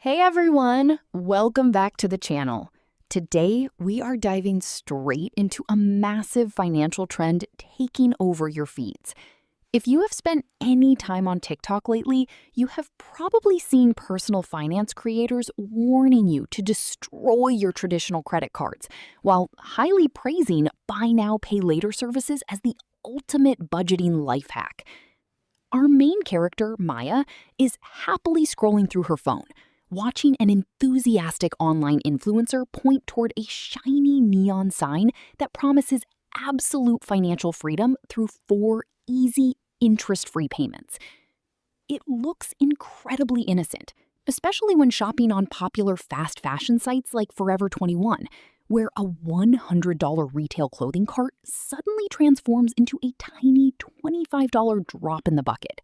Hey everyone, welcome back to the channel. Today, we are diving straight into a massive financial trend taking over your feeds. If you have spent any time on TikTok lately, you have probably seen personal finance creators warning you to destroy your traditional credit cards, while highly praising buy now, pay later services as the ultimate budgeting life hack. Our main character, Maya, is happily scrolling through her phone, watching an enthusiastic online influencer point toward a shiny neon sign that promises absolute financial freedom through 4 easy, interest-free payments. It looks incredibly innocent, especially when shopping on popular fast fashion sites like Forever 21, where a $100 retail clothing cart suddenly transforms into a tiny $25 drop in the bucket.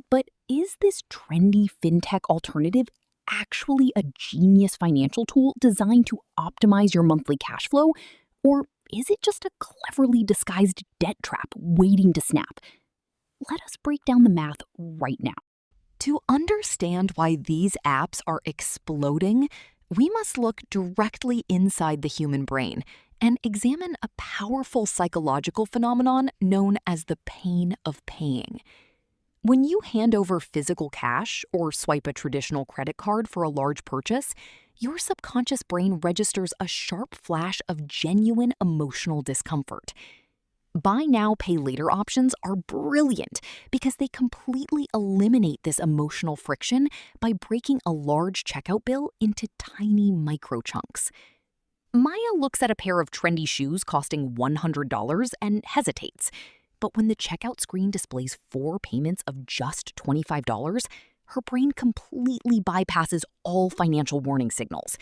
But is this trendy fintech alternative actually a genius financial tool designed to optimize your monthly cash flow? Or is it just a cleverly disguised debt trap waiting to snap? Let us break down the math right now. To understand why these apps are exploding, we must look directly inside the human brain and examine a powerful psychological phenomenon known as the pain of paying. When you hand over physical cash or swipe a traditional credit card for a large purchase, your subconscious brain registers a sharp flash of genuine emotional discomfort. Buy now, pay later options are brilliant because they completely eliminate this emotional friction by breaking a large checkout bill into tiny micro chunks. Maya looks at a pair of trendy shoes costing $100 and hesitates. But when the checkout screen displays 4 payments of just $25, her brain completely bypasses all financial warning signals.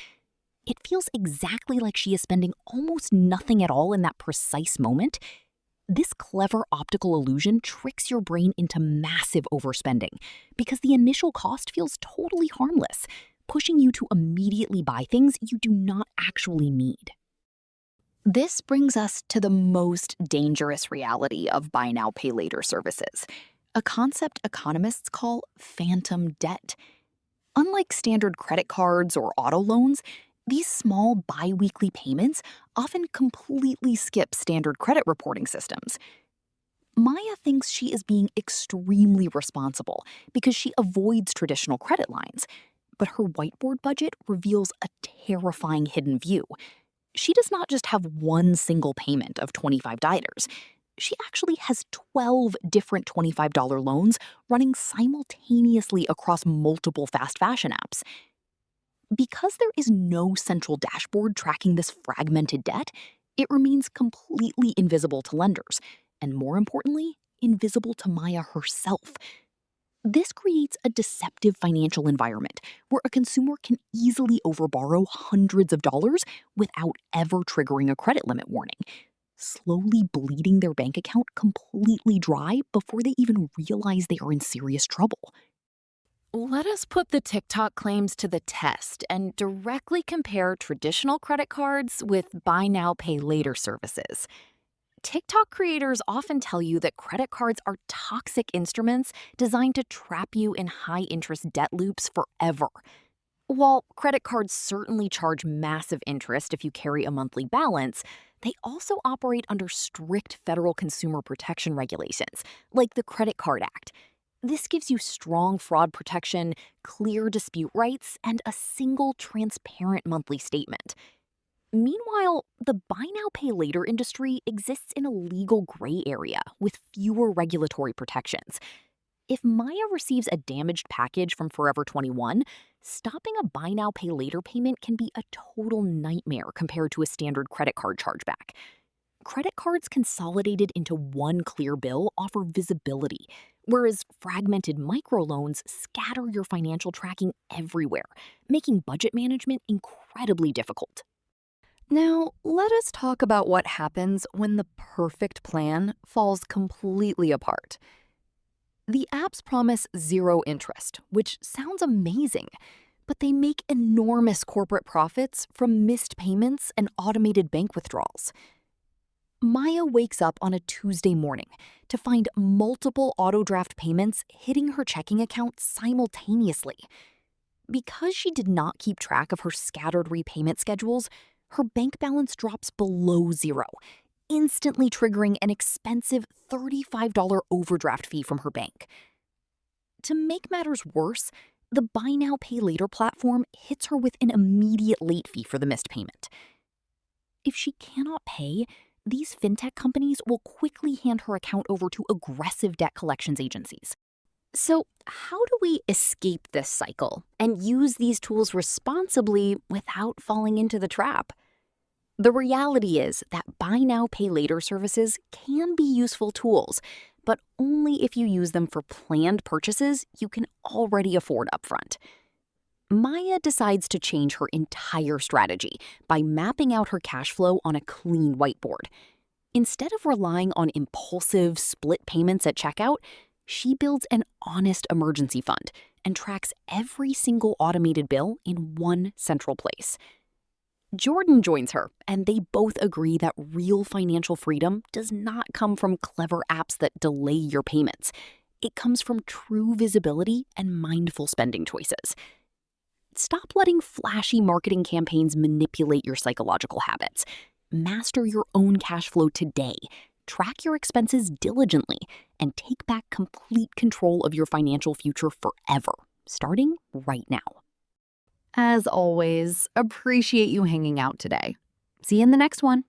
It feels exactly like she is spending almost nothing at all in that precise moment. This clever optical illusion tricks your brain into massive overspending because the initial cost feels totally harmless, pushing you to immediately buy things you do not actually need. This brings us to the most dangerous reality of buy now, pay later services, a concept economists call phantom debt. Unlike standard credit cards or auto loans, these small bi-weekly payments often completely skip standard credit reporting systems. Maya thinks she is being extremely responsible because she avoids traditional credit lines, but her whiteboard budget reveals a terrifying hidden view. She does not just have one single payment of $25. She actually has 12 different $25 loans running simultaneously across multiple fast fashion apps. Because there is no central dashboard tracking this fragmented debt, it remains completely invisible to lenders, and more importantly, invisible to Maya herself. This creates a deceptive financial environment where a consumer can easily overborrow hundreds of dollars without ever triggering a credit limit warning, slowly bleeding their bank account completely dry before they even realize they are in serious trouble. Let us put the TikTok claims to the test and directly compare traditional credit cards with buy now, pay later services. TikTok creators often tell you that credit cards are toxic instruments designed to trap you in high-interest debt loops forever. While credit cards certainly charge massive interest if you carry a monthly balance, they also operate under strict federal consumer protection regulations, like the Credit Card Act. This gives you strong fraud protection, clear dispute rights, and a single transparent monthly statement. Meanwhile, the buy now, pay later industry exists in a legal gray area with fewer regulatory protections. If Maya receives a damaged package from Forever 21, stopping a buy now, pay later payment can be a total nightmare compared to a standard credit card chargeback. Credit cards consolidated into one clear bill offer visibility, whereas fragmented microloans scatter your financial tracking everywhere, making budget management incredibly difficult. Now, let us talk about what happens when the perfect plan falls completely apart. The apps promise zero interest, which sounds amazing, but they make enormous corporate profits from missed payments and automated bank withdrawals. Maya wakes up on a Tuesday morning to find multiple auto draft payments hitting her checking account simultaneously. Because she did not keep track of her scattered repayment schedules, her bank balance drops below zero, instantly triggering an expensive $35 overdraft fee from her bank. To make matters worse, the Buy Now Pay Later platform hits her with an immediate late fee for the missed payment. If she cannot pay, these fintech companies will quickly hand her account over to aggressive debt collections agencies. So, how do we escape this cycle and use these tools responsibly without falling into the trap? The reality is that Buy Now Pay Later services can be useful tools, but only if you use them for planned purchases you can already afford upfront. Maya decides to change her entire strategy by mapping out her cash flow on a clean whiteboard. Instead of relying on impulsive split payments at checkout, she builds an honest emergency fund and tracks every single automated bill in one central place. Jordan joins her, and they both agree that real financial freedom does not come from clever apps that delay your payments. It comes from true visibility and mindful spending choices. Stop letting flashy marketing campaigns manipulate your psychological habits. Master your own cash flow today. Track your expenses diligently and take back complete control of your financial future forever, starting right now. As always, appreciate you hanging out today. See you in the next one.